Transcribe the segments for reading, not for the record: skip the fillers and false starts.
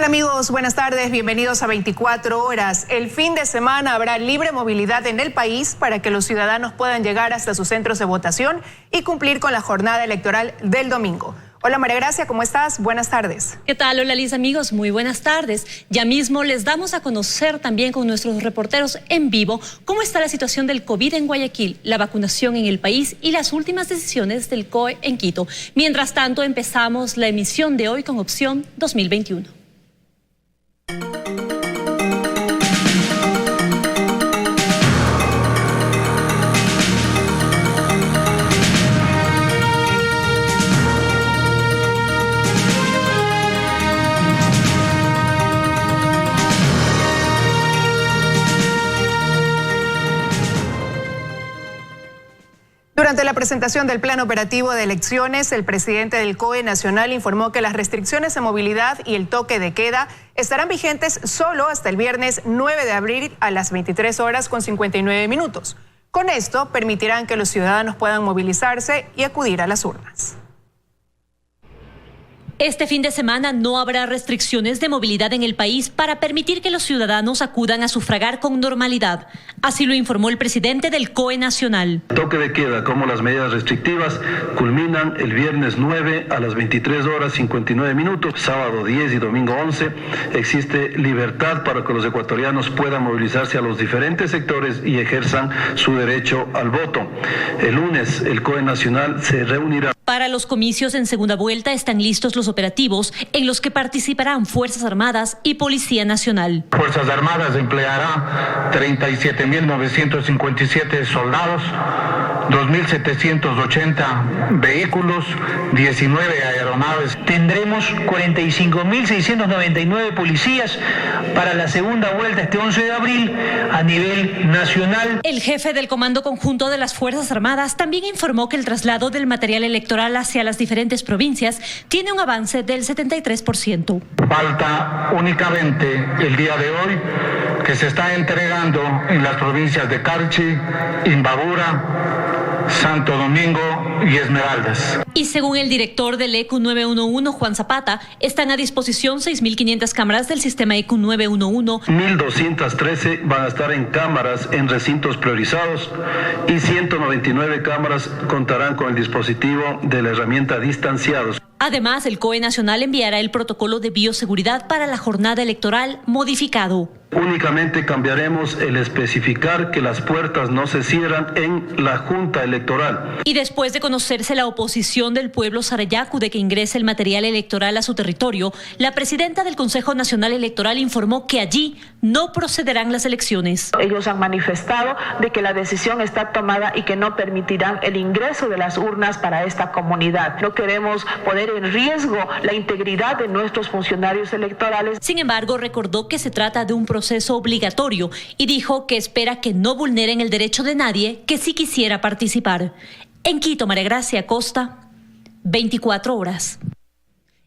tal amigos? Buenas tardes, bienvenidos a 24 horas. El fin de semana habrá libre movilidad en el país para que los ciudadanos puedan llegar hasta sus centros de votación y cumplir con la jornada electoral del domingo. Hola María Gracia, ¿cómo estás? Buenas tardes. ¿Qué tal? Hola Liz, amigos, muy buenas tardes. Ya mismo les damos a conocer también con nuestros reporteros en vivo cómo está la situación del COVID en Guayaquil, la vacunación en el país y las últimas decisiones del COE en Quito. Mientras tanto, empezamos la emisión de hoy con opción 2021. Durante la presentación del Plan Operativo de Elecciones, el presidente del COE Nacional informó que las restricciones de movilidad y el toque de queda estarán vigentes solo hasta el viernes 9 de abril a las 23 horas con 59 minutos. Con esto permitirán que los ciudadanos puedan movilizarse y acudir a las urnas. Este fin de semana no habrá restricciones de movilidad en el país para permitir que los ciudadanos acudan a sufragar con normalidad. Así lo informó el presidente del COE Nacional. El toque de queda, como las medidas restrictivas, culminan el viernes 9 a las 23 horas 59 minutos, sábado 10 y domingo 11. Existe libertad para que los ecuatorianos puedan movilizarse a los diferentes sectores y ejerzan su derecho al voto. El lunes el COE Nacional se reunirá. Para los comicios en segunda vuelta están listos los operativos en los que participarán Fuerzas Armadas y Policía Nacional. Fuerzas Armadas empleará 37.957 soldados, 2.780 vehículos, 19 aeronaves. Tendremos 45.699 policías para la segunda vuelta este 11 de abril a nivel nacional. El jefe del Comando Conjunto de las Fuerzas Armadas también informó que el traslado del material electoral hacia las diferentes provincias tiene un avance del 73%. Falta únicamente el día de hoy que se está entregando en las provincias de Carchi, Imbabura, Santo Domingo y Esmeraldas. Y según el director del ECU 911, Juan Zapata, están a disposición 6.500 cámaras del sistema ECU 911. 1.213 van a estar en cámaras en recintos priorizados y 199 cámaras contarán con el dispositivo de la herramienta distanciados. Además, el COE Nacional enviará el protocolo de bioseguridad para la jornada electoral modificado. Únicamente cambiaremos el especificar que las puertas no se cierran en la Junta Electoral. Y después de conocerse la oposición del pueblo Sarayaku de que ingrese el material electoral a su territorio, la presidenta del Consejo Nacional Electoral informó que allí no procederán las elecciones. Ellos han manifestado de que la decisión está tomada y que no permitirán el ingreso de las urnas para esta comunidad. No queremos poner en riesgo la integridad de nuestros funcionarios electorales. Sin embargo, recordó que se trata de un proceso obligatorio y dijo que espera que no vulneren el derecho de nadie que sí quisiera participar. En Quito, María Gracia Costa, 24 horas.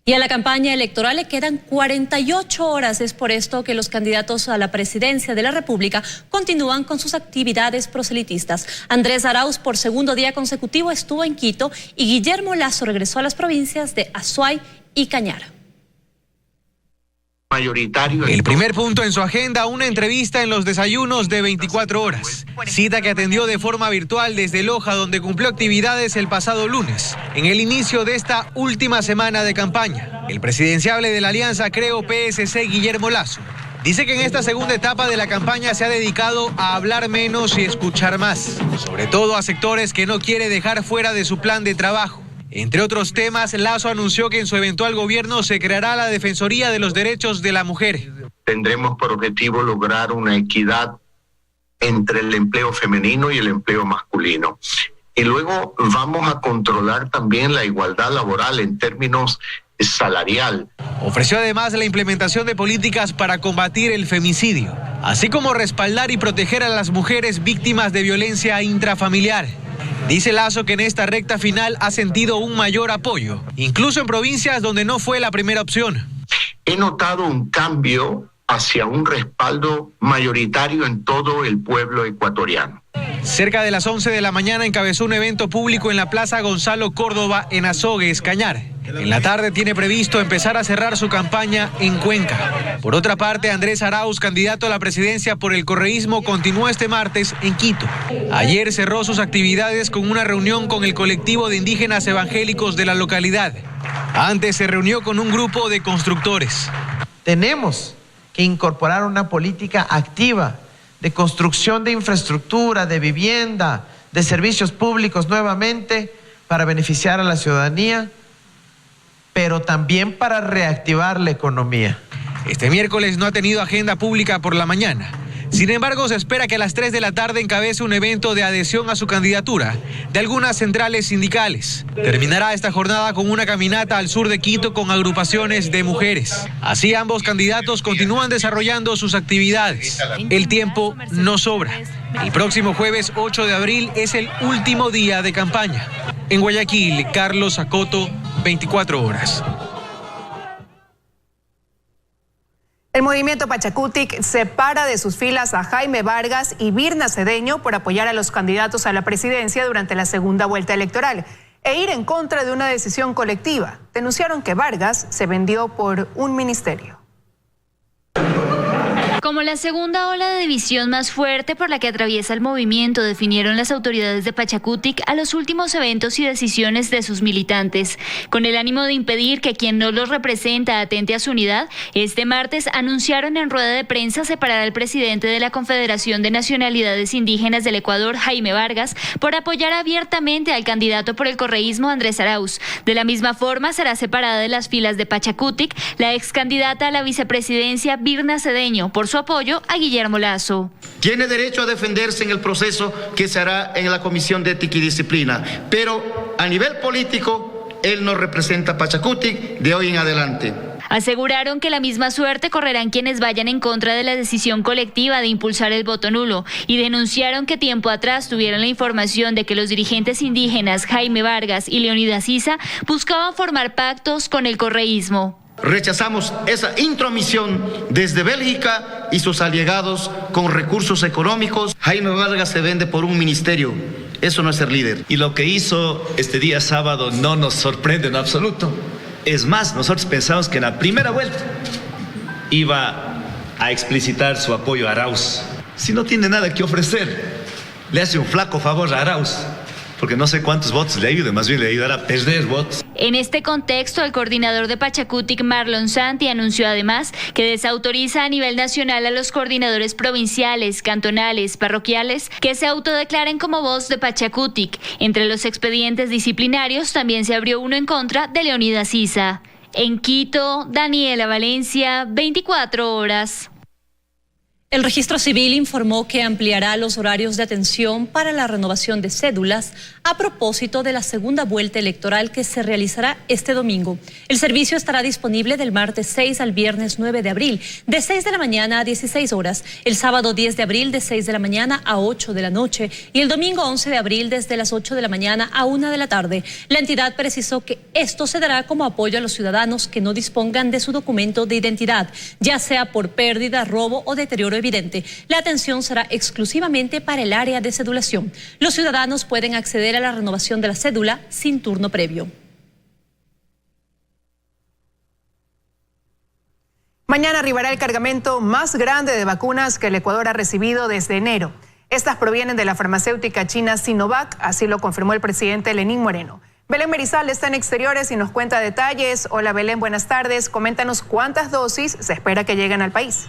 Y a la campaña electoral le quedan 48 horas. Es por esto que los candidatos a la presidencia de la República continúan con sus actividades proselitistas. Andrés Arauz, por segundo día consecutivo, estuvo en Quito y Guillermo Lasso regresó a las provincias de Azuay y Cañar. El primer punto en su agenda, una entrevista en los desayunos de 24 horas. Cita que atendió de forma virtual desde Loja, donde cumplió actividades el pasado lunes, en el inicio de esta última semana de campaña. El presidenciable de la Alianza Creo PSC, Guillermo Lasso, dice que en esta segunda etapa de la campaña se ha dedicado a hablar menos y escuchar más, sobre todo a sectores que no quiere dejar fuera de su plan de trabajo. Entre otros temas, Lasso anunció que en su eventual gobierno se creará la Defensoría de los Derechos de la Mujer. Tendremos por objetivo lograr una equidad entre el empleo femenino y el empleo masculino. Y luego vamos a controlar también la igualdad laboral en términos salarial. Ofreció además la implementación de políticas para combatir el femicidio, así como respaldar y proteger a las mujeres víctimas de violencia intrafamiliar. Dice Lasso que en esta recta final ha sentido un mayor apoyo, incluso en provincias donde no fue la primera opción. He notado un cambio hacia un respaldo mayoritario en todo el pueblo ecuatoriano. Cerca de las 11 de la mañana encabezó un evento público en la Plaza Gonzalo Córdoba en Azogues, Cañar. En la tarde tiene previsto empezar a cerrar su campaña en Cuenca. Por otra parte, Andrés Arauz, candidato a la presidencia por el correísmo, continuó este martes en Quito. Ayer cerró sus actividades con una reunión con el colectivo de indígenas evangélicos de la localidad. Antes se reunió con un grupo de constructores. Tenemos que incorporar una política activa de construcción de infraestructura, de vivienda, de servicios públicos nuevamente para beneficiar a la ciudadanía, pero también para reactivar la economía. Este miércoles no ha tenido agenda pública por la mañana. Sin embargo, se espera que a las 3 de la tarde encabece un evento de adhesión a su candidatura de algunas centrales sindicales. Terminará esta jornada con una caminata al sur de Quito con agrupaciones de mujeres. Así ambos candidatos continúan desarrollando sus actividades. El tiempo no sobra. El próximo jueves 8 de abril es el último día de campaña. En Guayaquil, Carlos Acoto, 24 horas. El movimiento Pachacutic separa de sus filas a Jaime Vargas y Birna Cedeño por apoyar a los candidatos a la presidencia durante la segunda vuelta electoral e ir en contra de una decisión colectiva. Denunciaron que Vargas se vendió por un ministerio. Como la segunda ola de división más fuerte por la que atraviesa el movimiento, definieron las autoridades de Pachacutic a los últimos eventos y decisiones de sus militantes. Con el ánimo de impedir que quien no los representa atente a su unidad, este martes anunciaron en rueda de prensa separar al presidente de la Confederación de Nacionalidades Indígenas del Ecuador, Jaime Vargas, por apoyar abiertamente al candidato por el correísmo, Andrés Arauz. De la misma forma, será separada de las filas de Pachacutic la ex candidata a la vicepresidencia, Birna Cedeño, por su apoyo a Guillermo Lasso. Tiene derecho a defenderse en el proceso que se hará en la Comisión de Ética y Disciplina, pero a nivel político, él no representa a Pachacutic de hoy en adelante. Aseguraron que la misma suerte correrán quienes vayan en contra de la decisión colectiva de impulsar el voto nulo y denunciaron que tiempo atrás tuvieron la información de que los dirigentes indígenas Jaime Vargas y Leonidas Issa buscaban formar pactos con el correísmo. Rechazamos esa intromisión desde Bélgica y sus allegados con recursos económicos. Jaime Vargas se vende por un ministerio. Eso no es ser líder. Y lo que hizo este día sábado no nos sorprende en absoluto. Es más, nosotros pensamos que en la primera vuelta iba a explicitar su apoyo a Arauz. Si no tiene nada que ofrecer, le hace un flaco favor a Arauz, porque no sé cuántos votos le ayude, más bien le ayudará a perder votos. En este contexto, el coordinador de Pachacutic, Marlon Santi, anunció además que desautoriza a nivel nacional a los coordinadores provinciales, cantonales, parroquiales que se autodeclaren como voz de Pachacutic. Entre los expedientes disciplinarios también se abrió uno en contra de Leonidas Issa. En Quito, Daniela Valencia, 24 horas. El Registro Civil informó que ampliará los horarios de atención para la renovación de cédulas a propósito de la segunda vuelta electoral que se realizará este domingo. El servicio estará disponible del martes 6 al viernes 9 de abril, de 6 de la mañana a 16 horas, el sábado 10 de abril de 6 de la mañana a 8 de la noche y el domingo 11 de abril desde las 8 de la mañana a 1 de la tarde. La entidad precisó que esto se dará como apoyo a los ciudadanos que no dispongan de su documento de identidad, ya sea por pérdida, robo o deterioro evidente. La atención será exclusivamente para el área de cedulación. Los ciudadanos pueden acceder a la renovación de la cédula sin turno previo. Mañana arribará el cargamento más grande de vacunas que el Ecuador ha recibido desde enero. Estas provienen de la farmacéutica china Sinovac, así lo confirmó el presidente Lenín Moreno. Belén Merizal está en Exteriores y nos cuenta detalles. Hola Belén, buenas tardes. Coméntanos cuántas dosis se espera que lleguen al país.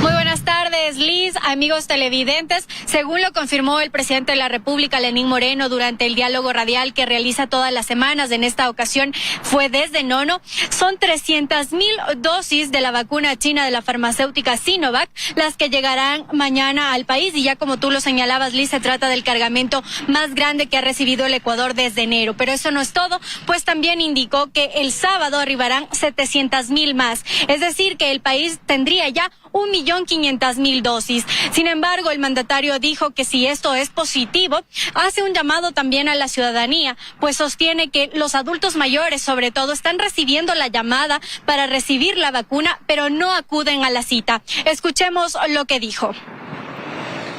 Muy buenas tardes, Liz, amigos televidentes. Según lo confirmó el presidente de la República, Lenín Moreno, durante el diálogo radial que realiza todas las semanas, en esta ocasión fue desde Nono, son 300,000 dosis de la vacuna china de la farmacéutica Sinovac las que llegarán mañana al país. Y ya como tú lo señalabas, Liz, se trata del cargamento más grande que ha recibido el Ecuador desde enero. Pero eso no es todo, pues también indicó que el sábado arribarán 700,000 más. Es decir, que el país tendría ya 1.500.000 dosis. Sin embargo, el mandatario dijo que si esto es positivo, hace un llamado también a la ciudadanía, pues sostiene que los adultos mayores, sobre todo, están recibiendo la llamada para recibir la vacuna, pero no acuden a la cita. Escuchemos lo que dijo.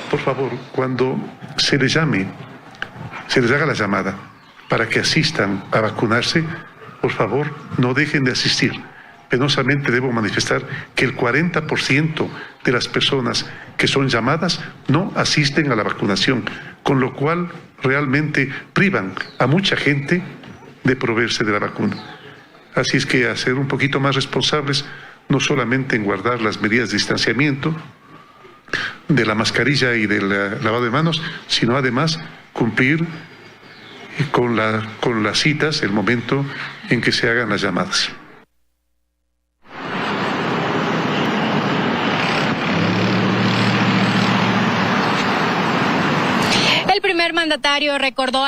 Por favor, cuando se les llame, se les haga la llamada para que asistan a vacunarse, por favor, no dejen de asistir. Penosamente debo manifestar que el 40% de las personas que son llamadas no asisten a la vacunación, con lo cual realmente privan a mucha gente de proveerse de la vacuna. Así es que a ser un poquito más responsables, no solamente en guardar las medidas de distanciamiento, de la mascarilla y del lavado de manos, sino además cumplir con las citas, el momento en que se hagan las llamadas. El primer mandatario recordó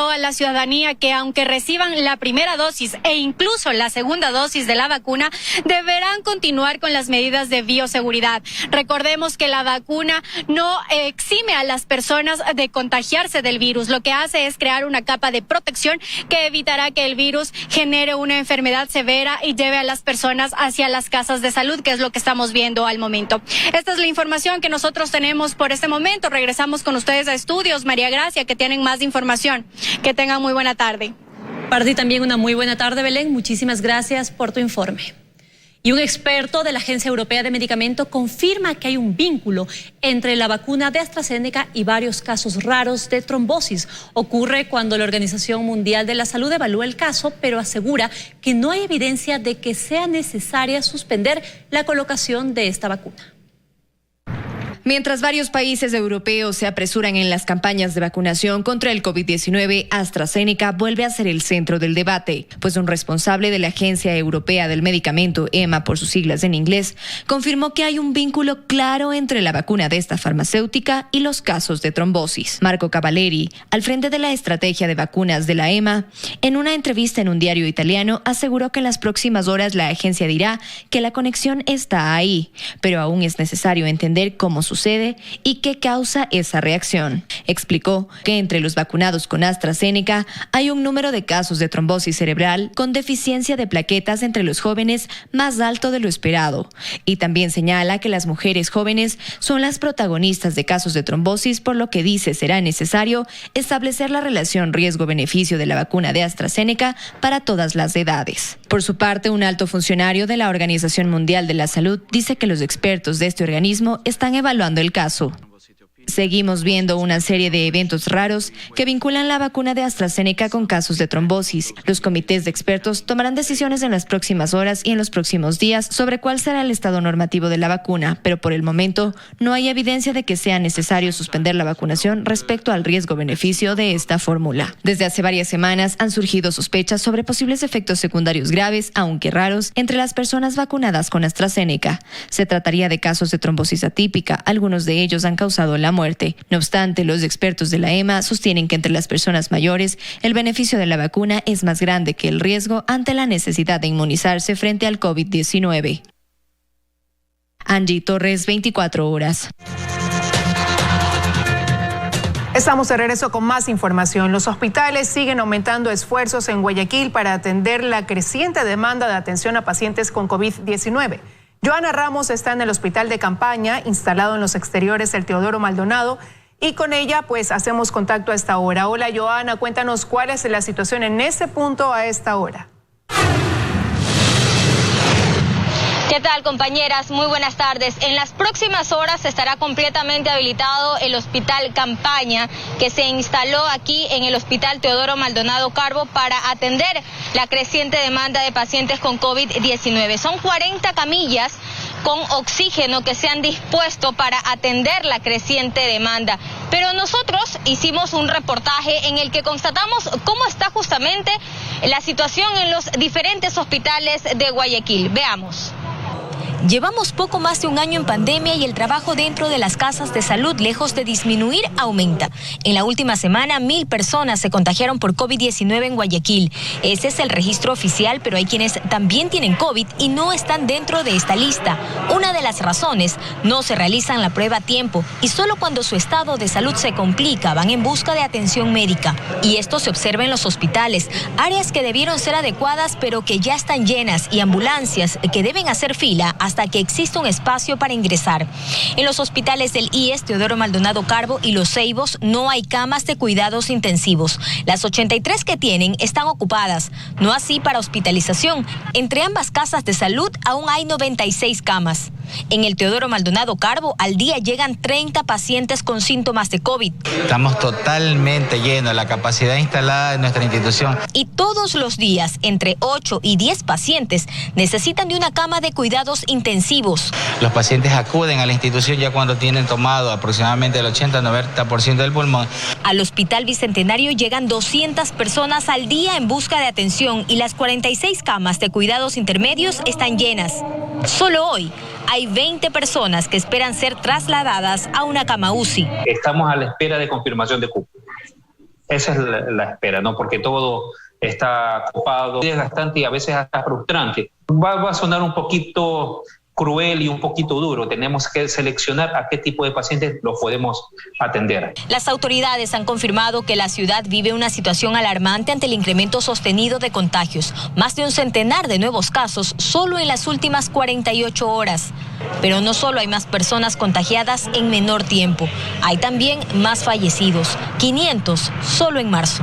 a la ciudadanía que aunque reciban la primera dosis e incluso la segunda dosis de la vacuna, deberán continuar con las medidas de bioseguridad. Recordemos que la vacuna no exime a las personas de contagiarse del virus. Lo que hace es crear una capa de protección que evitará que el virus genere una enfermedad severa y lleve a las personas hacia las casas de salud, que es lo que estamos viendo al momento. Esta es la información que nosotros tenemos por este momento. Regresamos con ustedes a estudios, María Gracia, que tienen más información. Que tengan muy buena tarde. Para ti también una muy buena tarde, Belén. Muchísimas gracias por tu informe. Y un experto de la Agencia Europea de Medicamentos confirma que hay un vínculo entre la vacuna de AstraZeneca y varios casos raros de trombosis. Ocurre cuando la Organización Mundial de la Salud evalúa el caso, pero asegura que no hay evidencia de que sea necesaria suspender la colocación de esta vacuna. Mientras varios países europeos se apresuran en las campañas de vacunación contra el COVID-19, AstraZeneca vuelve a ser el centro del debate, pues un responsable de la Agencia Europea del Medicamento, EMA por sus siglas en inglés, confirmó que hay un vínculo claro entre la vacuna de esta farmacéutica y los casos de trombosis. Marco Cavalleri, al frente de la estrategia de vacunas de la EMA, en una entrevista en un diario italiano, aseguró que en las próximas horas la agencia dirá que la conexión está ahí, pero aún es necesario entender cómo sucede y qué causa esa reacción. Explicó que entre los vacunados con AstraZeneca hay un número de casos de trombosis cerebral con deficiencia de plaquetas entre los jóvenes más alto de lo esperado. Y también señala que las mujeres jóvenes son las protagonistas de casos de trombosis, por lo que dice será necesario establecer la relación riesgo-beneficio de la vacuna de AstraZeneca para todas las edades. Por su parte, un alto funcionario de la Organización Mundial de la Salud dice que los expertos de este organismo están evaluando el caso. Seguimos viendo una serie de eventos raros que vinculan la vacuna de AstraZeneca con casos de trombosis. Los comités de expertos tomarán decisiones en las próximas horas y en los próximos días sobre cuál será el estado normativo de la vacuna, pero por el momento no hay evidencia de que sea necesario suspender la vacunación respecto al riesgo-beneficio de esta fórmula. Desde hace varias semanas han surgido sospechas sobre posibles efectos secundarios graves, aunque raros, entre las personas vacunadas con AstraZeneca. Se trataría de casos de trombosis atípica, algunos de ellos han causado la muerte. No obstante, los expertos de la EMA sostienen que entre las personas mayores el beneficio de la vacuna es más grande que el riesgo ante la necesidad de inmunizarse frente al COVID-19. Angie Torres, 24 horas. Estamos de regreso con más información. Los hospitales siguen aumentando esfuerzos en Guayaquil para atender la creciente demanda de atención a pacientes con COVID-19. Joana Ramos está en el hospital de campaña, instalado en los exteriores del Teodoro Maldonado, y con ella pues hacemos contacto a esta hora. Hola Joana, cuéntanos cuál es la situación en ese punto a esta hora. ¿Qué tal, compañeras? Muy buenas tardes. En las próximas horas estará completamente habilitado el Hospital Campaña, que se instaló aquí en el Hospital Teodoro Maldonado Carbo para atender la creciente demanda de pacientes con COVID-19. Son 40 camillas con oxígeno que se han dispuesto para atender la creciente demanda. Pero nosotros hicimos un reportaje en el que constatamos cómo está justamente la situación en los diferentes hospitales de Guayaquil. Veamos. Llevamos poco más de un año en pandemia y el trabajo dentro de las casas de salud, lejos de disminuir, aumenta. En la última semana, 1,000 personas se contagiaron por COVID-19 en Guayaquil. Ese es el registro oficial, pero hay quienes también tienen COVID y no están dentro de esta lista. Una de las razones, no se realizan la prueba a tiempo y solo cuando su estado de salud se complica van en busca de atención médica. Y esto se observa en los hospitales, áreas que debieron ser adecuadas pero que ya están llenas y ambulancias que deben hacer fila a hasta que exista un espacio para ingresar. En los hospitales del IES Teodoro Maldonado Carbo y Los Ceibos no hay camas de cuidados intensivos. Las 83 que tienen están ocupadas, no así para hospitalización. Entre ambas casas de salud aún hay 96 camas. En el Teodoro Maldonado Carbo al día llegan 30 pacientes con síntomas de COVID. Estamos totalmente llenos, la capacidad instalada en nuestra institución. Y todos los días, entre 8 y 10 pacientes necesitan de una cama de cuidados intensivos. Los pacientes acuden a la institución ya cuando tienen tomado aproximadamente el 80-90% del pulmón. Al Hospital Bicentenario llegan 200 personas al día en busca de atención y las 46 camas de cuidados intermedios están llenas. Solo hoy hay 20 personas que esperan ser trasladadas a una cama UCI. Estamos a la espera de confirmación de cupo. Esa es la espera, ¿no? Porque todo está ocupado, es desgastante y a veces hasta frustrante. Va a sonar un poquito cruel y un poquito duro. Tenemos que seleccionar a qué tipo de pacientes los podemos atender. Las autoridades han confirmado que la ciudad vive una situación alarmante ante el incremento sostenido de contagios. Más de un centenar de nuevos casos solo en las últimas 48 horas. Pero no solo hay más personas contagiadas en menor tiempo, hay también más fallecidos, 500 solo en marzo.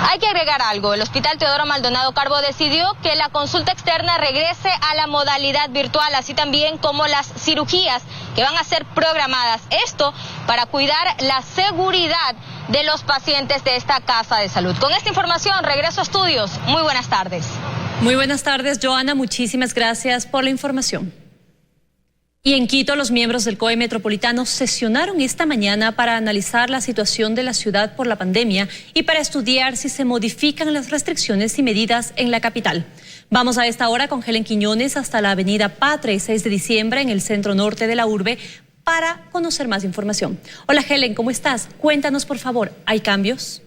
Hay que agregar algo. El Hospital Teodoro Maldonado Carbo decidió que la consulta externa regrese a la modalidad virtual, así también como las cirugías que van a ser programadas. Esto para cuidar la seguridad de los pacientes de esta casa de salud. Con esta información regreso a estudios. Muy buenas tardes. Muy buenas tardes, Joana. Muchísimas gracias por la información. Y en Quito, los miembros del COE Metropolitano sesionaron esta mañana para analizar la situación de la ciudad por la pandemia y para estudiar si se modifican las restricciones y medidas en la capital. Vamos a esta hora con Helen Quiñones hasta la avenida Patria y 6 de diciembre en el centro norte de la urbe para conocer más información. Hola Helen, ¿cómo estás? Cuéntanos por favor, ¿hay cambios?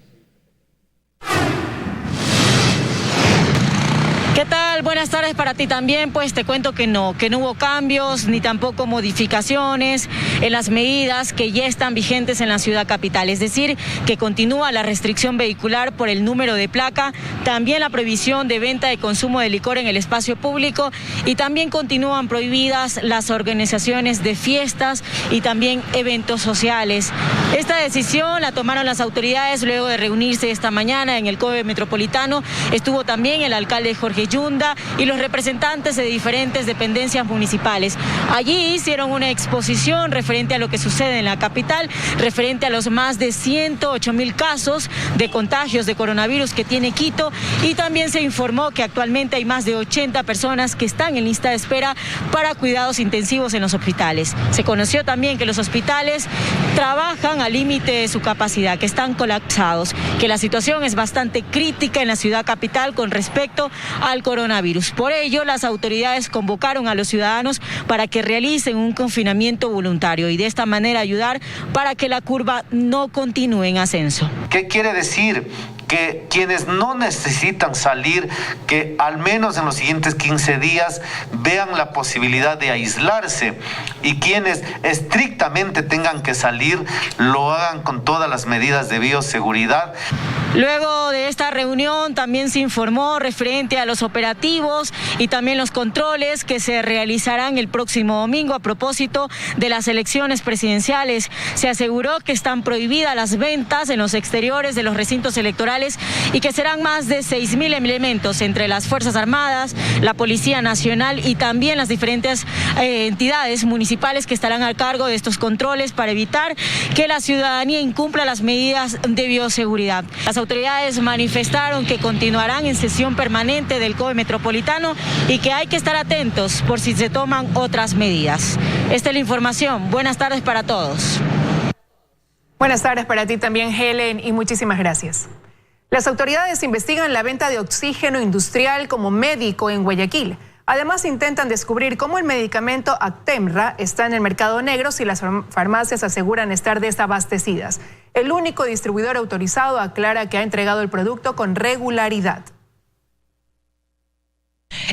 ¿Qué tal? Buenas tardes para ti también. Pues te cuento que no hubo cambios ni tampoco modificaciones en las medidas que ya están vigentes en la ciudad capital. Es decir, que continúa la restricción vehicular por el número de placa, también la prohibición de venta y consumo de licor en el espacio público y también continúan prohibidas las organizaciones de fiestas y también eventos sociales. Esta decisión la tomaron las autoridades luego de reunirse esta mañana en el COE Metropolitano. Estuvo también el alcalde Jorge Yunda y los representantes de diferentes dependencias municipales. Allí hicieron una exposición referente a lo que sucede en la capital, referente a los más de 108.000 casos de contagios de coronavirus que tiene Quito, y también se informó que actualmente hay más de 80 personas que están en lista de espera para cuidados intensivos en los hospitales. Se conoció también que los hospitales trabajan al límite de su capacidad, que están colapsados, que la situación es bastante crítica en la ciudad capital con respecto al coronavirus. Por ello, las autoridades convocaron a los ciudadanos para que realicen un confinamiento voluntario y de esta manera ayudar para que la curva no continúe en ascenso. ¿Qué quiere decir? Que quienes no necesitan salir, que al menos en los siguientes 15 días vean la posibilidad de aislarse, y quienes estrictamente tengan que salir lo hagan con todas las medidas de bioseguridad. Luego de esta reunión también se informó referente a los operativos y también los controles que se realizarán el próximo domingo a propósito de las elecciones presidenciales. Se aseguró que están prohibidas las ventas en los exteriores de los recintos electorales y que serán más de 6.000 elementos entre las Fuerzas Armadas, la Policía Nacional y también las diferentes entidades municipales que estarán al cargo de estos controles para evitar que la ciudadanía incumpla las medidas de bioseguridad. Las autoridades manifestaron que continuarán en sesión permanente del COE Metropolitano y que hay que estar atentos por si se toman otras medidas. Esta es la información. Buenas tardes para todos. Buenas tardes para ti también, Helen, y muchísimas gracias. Las autoridades investigan la venta de oxígeno industrial como médico en Guayaquil. Además, intentan descubrir cómo el medicamento Actemra está en el mercado negro si las farmacias aseguran estar desabastecidas. El único distribuidor autorizado aclara que ha entregado el producto con regularidad.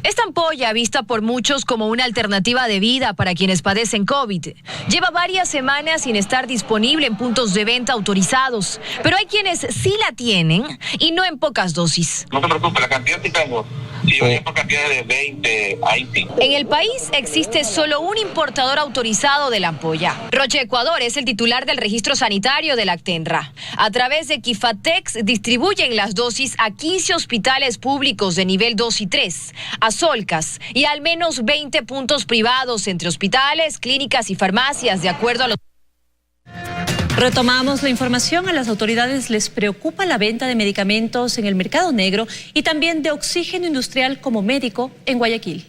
Esta ampolla, vista por muchos como una alternativa de vida para quienes padecen COVID, lleva varias semanas sin estar disponible en puntos de venta autorizados, pero hay quienes sí la tienen y no en pocas dosis. No te preocupes, la cantidad sí tengo. Sí, hoy por cantidades de 20 a 25. En el país existe solo un importador autorizado de la ampolla. Roche Ecuador es el titular del registro sanitario de la Actenra. A través de Quifatex distribuyen las dosis a 15 hospitales públicos de nivel 2 y 3, a Solcas y al menos 20 puntos privados entre hospitales, clínicas y farmacias, de acuerdo a los... Retomamos la información. A las autoridades les preocupa la venta de medicamentos en el mercado negro y también de oxígeno industrial como médico en Guayaquil.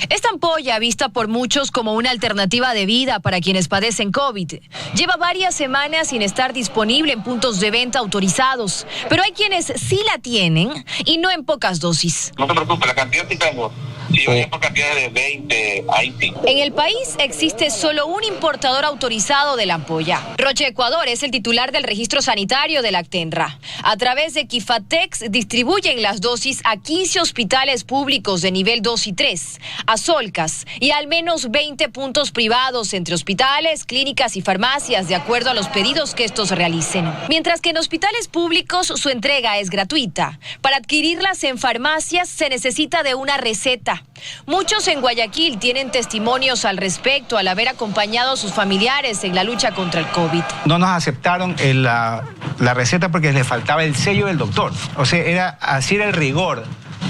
Esta ampolla, vista por muchos como una alternativa de vida para quienes padecen COVID, lleva varias semanas sin estar disponible en puntos de venta autorizados, pero hay quienes sí la tienen y no en pocas dosis. No te preocupes, la cantidad sí tengo. Sí, hoy por cantidades de 20 a 25. En el país existe solo un importador autorizado de la ampolla. Roche Ecuador es el titular del registro sanitario de la Actenra. A través de Quifatex distribuyen las dosis a 15 hospitales públicos de nivel 2 y 3, a Solcas y al menos 20 puntos privados entre hospitales, clínicas y farmacias, de acuerdo a los pedidos que estos realicen. Mientras que en hospitales públicos su entrega es gratuita. Para adquirirlas en farmacias se necesita de una receta. Muchos en Guayaquil tienen testimonios al respecto al haber acompañado a sus familiares en la lucha contra el COVID. No nos aceptaron la receta porque les faltaba el sello del doctor. O sea, así era el rigor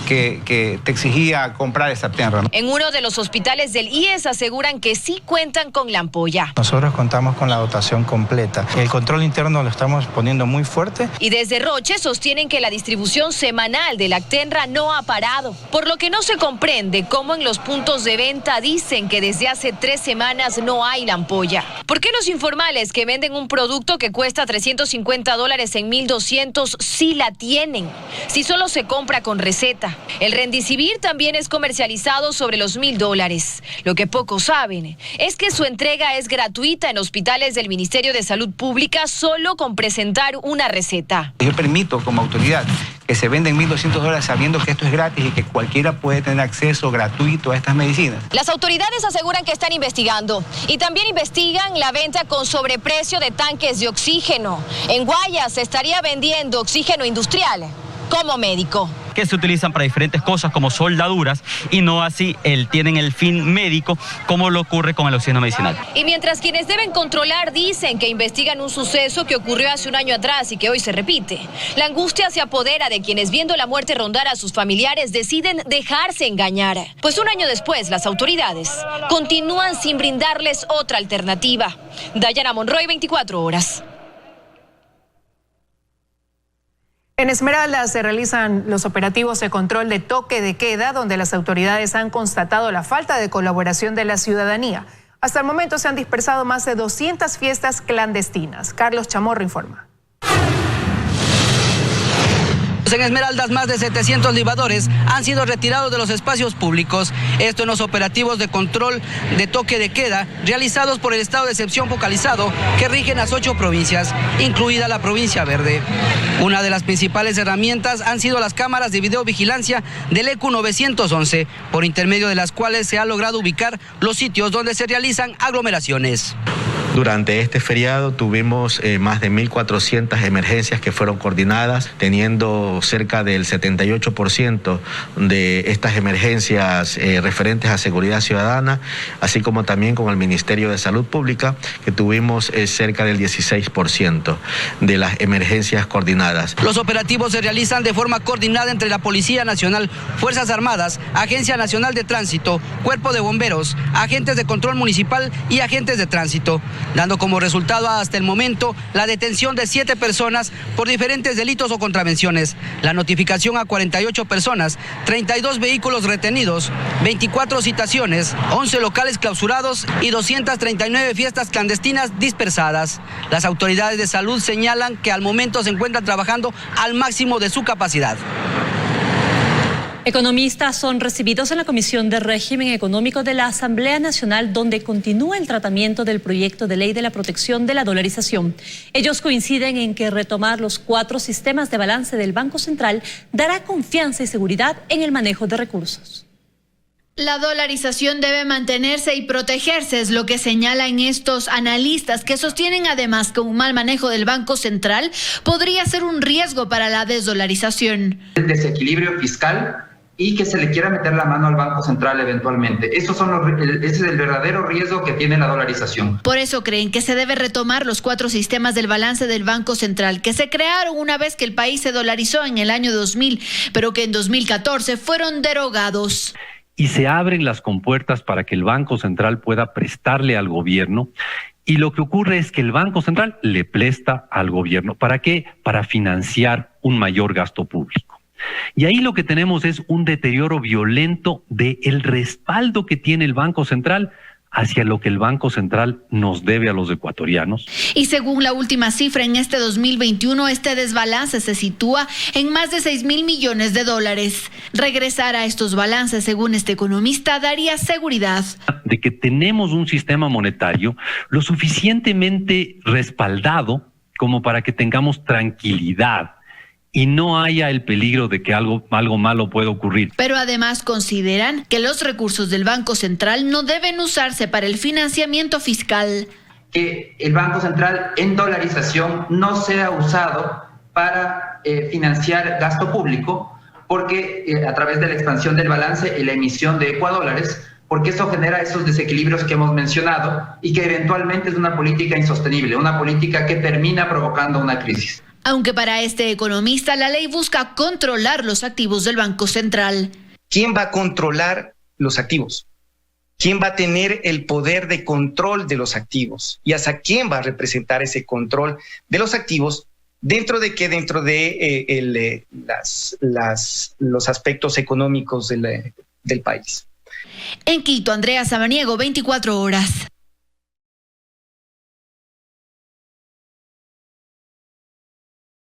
que te exigía comprar esta Actenra, ¿no? En uno de los hospitales del IES aseguran que sí cuentan con la ampolla. Nosotros contamos con la dotación completa. El control interno lo estamos poniendo muy fuerte. Y desde Roche sostienen que la distribución semanal de la Actenra no ha parado, por lo que no se comprende cómo en los puntos de venta dicen que desde hace 3 semanas no hay la ampolla. ¿Por qué los informales que venden un producto que cuesta $350 en 1,200 sí la tienen? Si solo se compra con receta. El Rendicivir también es comercializado sobre los $1,000. Lo que pocos saben es que su entrega es gratuita en hospitales del Ministerio de Salud Pública solo con presentar una receta. Yo permito como autoridad que se venden $1,200 sabiendo que esto es gratis y que cualquiera puede tener acceso gratuito a estas medicinas. Las autoridades aseguran que están investigando y también investigan la venta con sobreprecio de tanques de oxígeno. En Guayas se estaría vendiendo oxígeno industrial como médico, que se utilizan para diferentes cosas como soldaduras y no así tienen el fin médico como lo ocurre con el oxígeno medicinal. Y mientras quienes deben controlar dicen que investigan un suceso que ocurrió hace un año atrás y que hoy se repite, la angustia se apodera de quienes viendo la muerte rondar a sus familiares deciden dejarse engañar. Pues un año después las autoridades continúan sin brindarles otra alternativa. Dayana Monroy, 24 horas. En Esmeraldas se realizan los operativos de control de toque de queda, donde las autoridades han constatado la falta de colaboración de la ciudadanía. Hasta el momento se han dispersado más de 200 fiestas clandestinas. Carlos Chamorro informa. En Esmeraldas, más de 700 libadores han sido retirados de los espacios públicos. Esto en los operativos de control de toque de queda realizados por el estado de excepción focalizado que rigen las 8 provincias, incluida la provincia verde. Una de las principales herramientas han sido las cámaras de videovigilancia del ECU 911, por intermedio de las cuales se ha logrado ubicar los sitios donde se realizan aglomeraciones. Durante este feriado tuvimos más de 1.400 emergencias que fueron coordinadas, teniendo cerca del 78% de estas emergencias referentes a seguridad ciudadana, así como también con el Ministerio de Salud Pública, que tuvimos cerca del 16% de las emergencias coordinadas. Los operativos se realizan de forma coordinada entre la Policía Nacional, Fuerzas Armadas, Agencia Nacional de Tránsito, Cuerpo de Bomberos, agentes de control municipal y agentes de tránsito, dando como resultado hasta el momento la detención de 7 personas por diferentes delitos o contravenciones, la notificación a 48 personas, 32 vehículos retenidos, 24 citaciones, 11 locales clausurados y 239 fiestas clandestinas dispersadas. Las autoridades de salud señalan que al momento se encuentran trabajando al máximo de su capacidad. Economistas son recibidos en la Comisión de Régimen Económico de la Asamblea Nacional, donde continúa el tratamiento del proyecto de ley de la protección de la dolarización. Ellos coinciden en que retomar los 4 sistemas de balance del Banco Central dará confianza y seguridad en el manejo de recursos. La dolarización debe mantenerse y protegerse, es lo que señalan estos analistas, que sostienen además que un mal manejo del Banco Central podría ser un riesgo para la desdolarización. El desequilibrio fiscal y que se le quiera meter la mano al Banco Central eventualmente. Ese es el verdadero riesgo que tiene la dolarización. Por eso creen que se debe retomar los 4 sistemas del balance del Banco Central, que se crearon una vez que el país se dolarizó en el año 2000, pero que en 2014 fueron derogados. Y se abren las compuertas para que el Banco Central pueda prestarle al gobierno. Y lo que ocurre es que el Banco Central le presta al gobierno. ¿Para qué? Para financiar un mayor gasto público. Y ahí lo que tenemos es un deterioro violento del respaldo que tiene el Banco Central hacia lo que el Banco Central nos debe a los ecuatorianos. Y según la última cifra, en este 2021, este desbalance se sitúa en más de 6.000 millones de dólares. Regresar a estos balances, según este economista, daría seguridad de que tenemos un sistema monetario lo suficientemente respaldado como para que tengamos tranquilidad y no haya el peligro de que algo malo pueda ocurrir. Pero además consideran que los recursos del Banco Central no deben usarse para el financiamiento fiscal. Que el Banco Central en dolarización no sea usado para financiar gasto público, porque a través de la expansión del balance y la emisión de ecuadólares, porque eso genera esos desequilibrios que hemos mencionado y que eventualmente es una política insostenible, una política que termina provocando una crisis. Aunque para este economista la ley busca controlar los activos del Banco Central. ¿Quién va a controlar los activos? ¿Quién va a tener el poder de control de los activos? ¿Y hasta quién va a representar ese control de los activos? ¿Dentro de qué? Dentro de los aspectos económicos del país. En Quito, Andrea Samaniego, 24 horas.